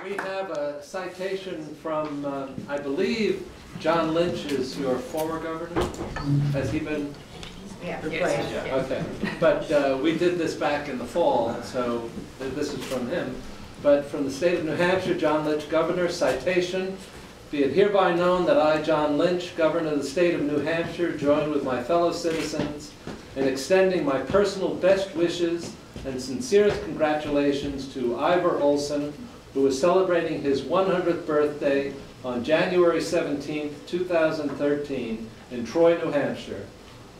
We have a citation from, I believe, John Lynch is your former governor. Has he been? Yeah. Replaced? Yeah, okay. But we did this back in the fall, so this is from him. But from the state of New Hampshire, John Lynch, Governor, citation. Be it hereby known that I, John Lynch, Governor of the state of New Hampshire, join with my fellow citizens in extending my personal best wishes and sincerest congratulations to Iver Olson, who is celebrating his 100th birthday on January 17, 2013 in Troy, New Hampshire.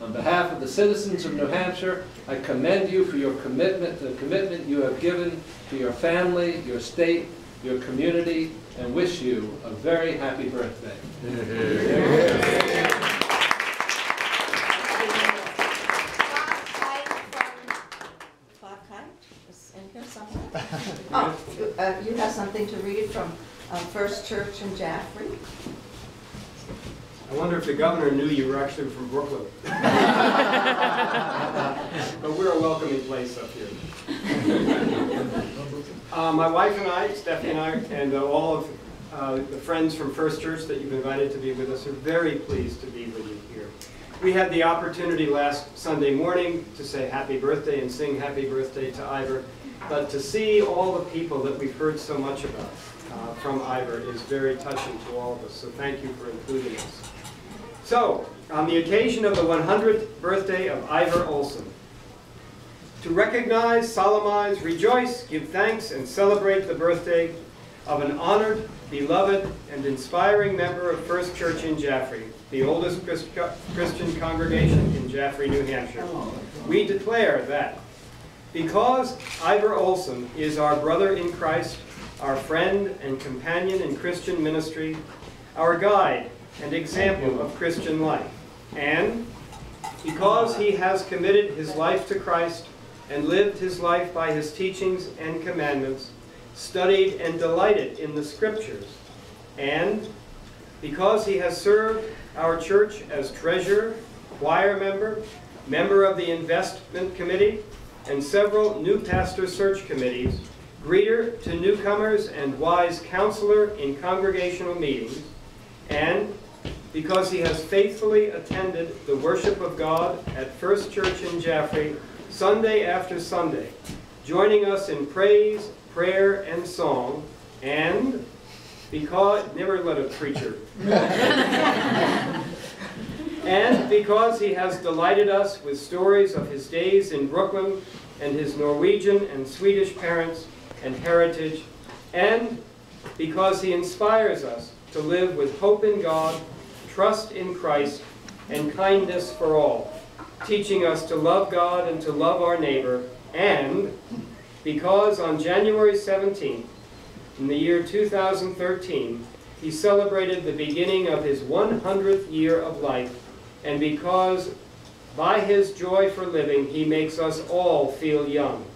On behalf of the citizens of New Hampshire, I commend you for your commitment, the commitment you have given to your family, your state, your community, and wish you a very happy birthday. Oh, you have something to read from First Church in Jaffrey? I wonder if the governor knew you were actually from Brooklyn. But we're a welcoming place up here. My wife and I, Stephanie and I, and all of the friends from First Church that you've invited to be with us are very pleased to be with you here. We had the opportunity last Sunday morning to say happy birthday and sing happy birthday to Iver, but to see all the people that we've heard so much about from Iver is very touching to all of us, so thank you for including us. So, on the occasion of the 100th birthday of Iver Olson, to recognize, solemnize, rejoice, give thanks, and celebrate the birthday of an honored, beloved, and inspiring member of First Church in Jaffrey, the oldest Christian congregation in Jaffrey, New Hampshire, we declare that because Iver Olson is our brother in Christ, our friend and companion in Christian ministry, our guide and example of Christian life, and because he has committed his life to Christ and lived his life by his teachings and commandments, studied and delighted in the Scriptures, and because he has served our church as treasurer, choir member, member of the investment committee, and several new pastor search committees, greeter to newcomers and wise counselor in congregational meetings, and because he has faithfully attended the worship of God at First Church in Jaffrey Sunday after Sunday, joining us in praise, prayer, and song, and because, never let a preacher, and because he has delighted us with stories of his days in Brooklyn and his Norwegian and Swedish parents and heritage, and because he inspires us to live with hope in God, trust in Christ, and kindness for all, teaching us to love God and to love our neighbor, and because on January 17th, in the year 2013, he celebrated the beginning of his 100th year of life, and because by his joy for living, he makes us all feel young.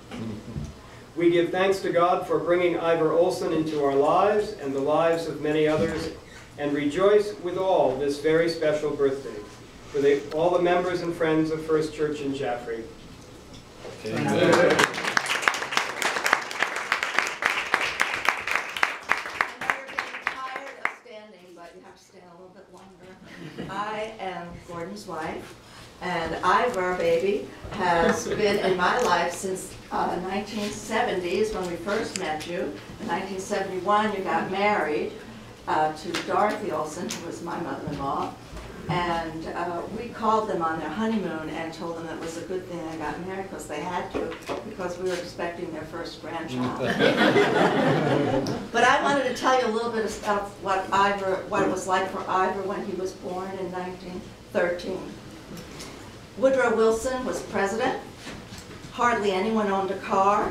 We give thanks to God for bringing Iver Olson into our lives and the lives of many others, and rejoice with all this very special birthday for all the members and friends of First Church in Jaffrey. Amen. I know you're getting tired of standing, but you have to stand a little bit longer. I am Gordon's wife, and Iver, baby, has been in my life since 1970s when we first met you. In 1971, you got married to Dorothy Olson, who was my mother-in-law, and we called them on their honeymoon and told them it was a good thing they got married because they had to, because we were expecting their first grandchild. But I wanted to tell you a little bit about what it was like for Iver when he was born in 1913. Woodrow Wilson was president. Hardly anyone owned a car.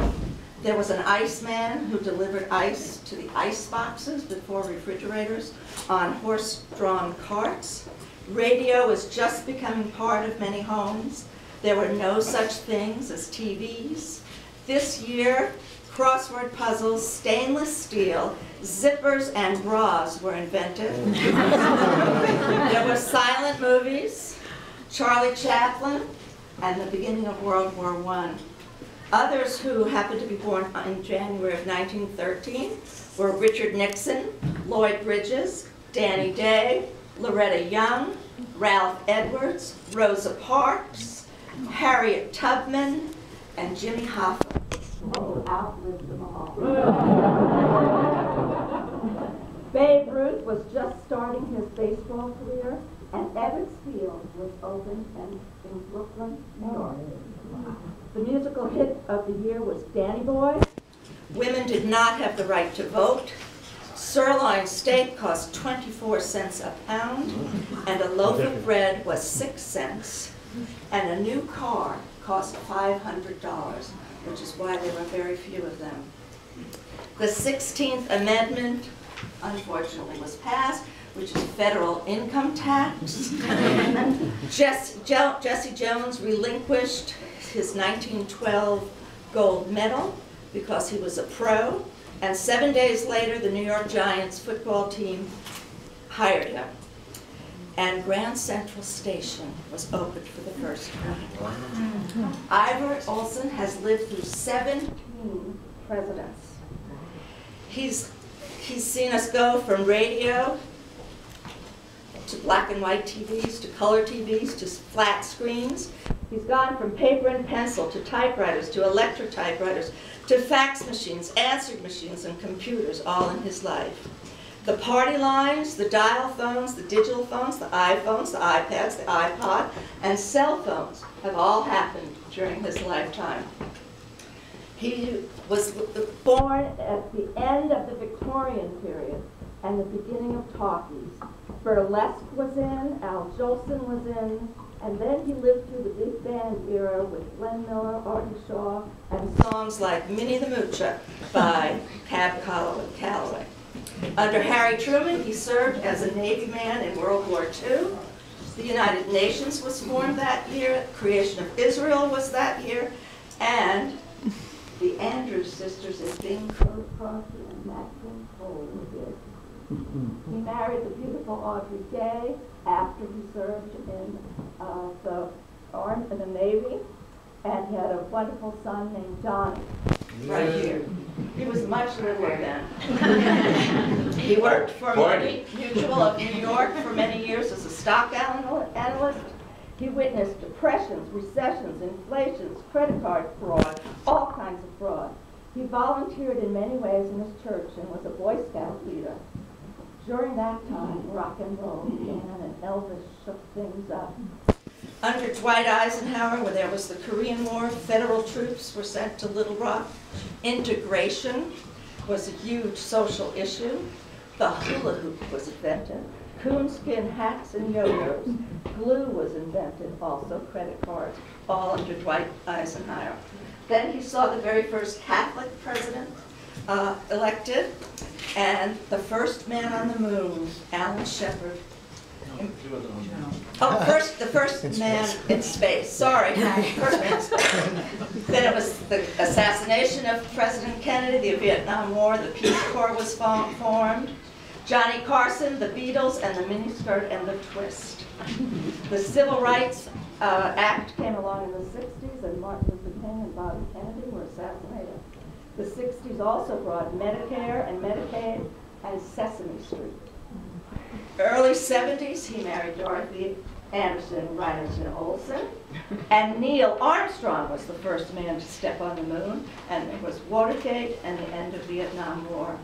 There was an iceman who delivered ice to the ice boxes before refrigerators on horse-drawn carts. Radio was just becoming part of many homes. There were no such things as TVs. This year, crossword puzzles, stainless steel, zippers, and bras were invented. There were silent movies, Charlie Chaplin, and the beginning of World War I. Others who happened to be born in January of 1913 were Richard Nixon, Lloyd Bridges, Danny Day, Loretta Young, Ralph Edwards, Rosa Parks, Harriet Tubman, and Jimmy Hoffa, who outlived them all. Babe Ruth was just starting his baseball career, and Ebbets Field was opened in Brooklyn, New York. The musical hit of the year was Danny Boy. Women did not have the right to vote. Sirloin steak cost 24 cents a pound, and a loaf of bread was 6 cents, and a new car cost $500, which is why there were very few of them. The 16th Amendment, unfortunately, was passed, which is federal income tax. Jesse Jones relinquished his 1912 gold medal because he was a pro, and 7 days later, the New York Giants football team hired him. And Grand Central Station was opened for the first time. Iver Olson has lived through 17 presidents. He's seen us go from radio to black and white TVs, to color TVs, to flat screens. He's gone from paper and pencil to typewriters, to electric typewriters, to fax machines, answering machines, and computers, all in his life. The party lines, the dial phones, the digital phones, the iPhones, the iPads, the iPod, and cell phones have all happened during his lifetime. He was born at the end of the Victorian period and the beginning of talkies. Burlesque was in, Al Jolson was in, and then he lived through the big band era with Glenn Miller, Artie Shaw, and songs like Minnie the Moocher by Cab Calloway. Under Harry Truman, he served as a Navy man in World War II. The United Nations was formed that year, the creation of Israel was that year, and the Andrews sisters in Bing Crosby and Maxine Cole were here. He married the beautiful Audrey Day after he served in the Navy, and he had a wonderful son named Donny, right here. He was much littler then. He worked for Mutual of New York for many years as a stock analyst. He witnessed depressions, recessions, inflations, credit card fraud, all kinds of fraud. He volunteered in many ways in his church and was a Boy Scout leader. During that time, rock and roll began and Elvis shook things up. Under Dwight Eisenhower, where there was the Korean War, federal troops were sent to Little Rock. Integration was a huge social issue. The hula hoop was invented. Coonskin hats and yo-yos. Glue was invented, also credit cards, all under Dwight Eisenhower. Then he saw the very first Catholic president elected, and the first man on the moon, Alan Shepard. Oh, the first man in space. Sorry, first man in space. Then it was the assassination of President Kennedy, the Vietnam War, the Peace Corps was formed. Johnny Carson, the Beatles, and the miniskirt and the twist. The Civil Rights Act came along in the 60s, and Martin Luther King and Bobby Kennedy were assassinated. The 60s also brought Medicare and Medicaid and Sesame Street. Early 70s, he married Dorothy Anderson Ryerson Olson, and Neil Armstrong was the first man to step on the moon, and it was Watergate and the end of the Vietnam War.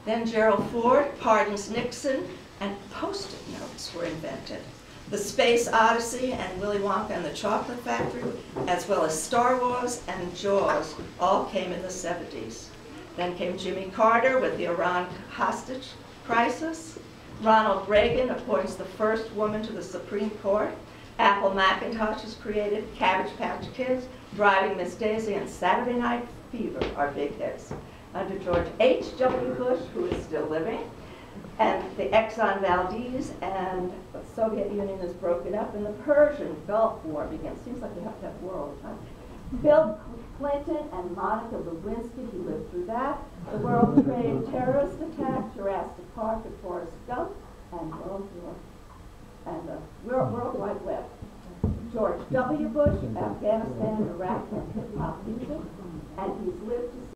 Then Gerald Ford pardons Nixon, and Post-it notes were invented. The Space Odyssey and Willy Wonka and the Chocolate Factory, as well as Star Wars and Jaws, all came in the 70s. Then came Jimmy Carter with the Iran hostage crisis. Ronald Reagan appoints the first woman to the Supreme Court. Apple Macintosh is created. Cabbage Patch Kids, Driving Miss Daisy, and Saturday Night Fever are big hits. Under George H.W. Bush, who is still living, and the Exxon Valdez, and the Soviet Union is broken up, and the Persian Gulf War begins. Seems like we have to have war all the time. Bill Clinton and Monica Lewinsky, he lived through that. The World Trade terrorist attack, Jurassic Park, and Forrest Gump, and World Wide Web. George W. Bush, Afghanistan, Iraq, and hip-hop music, and he's lived to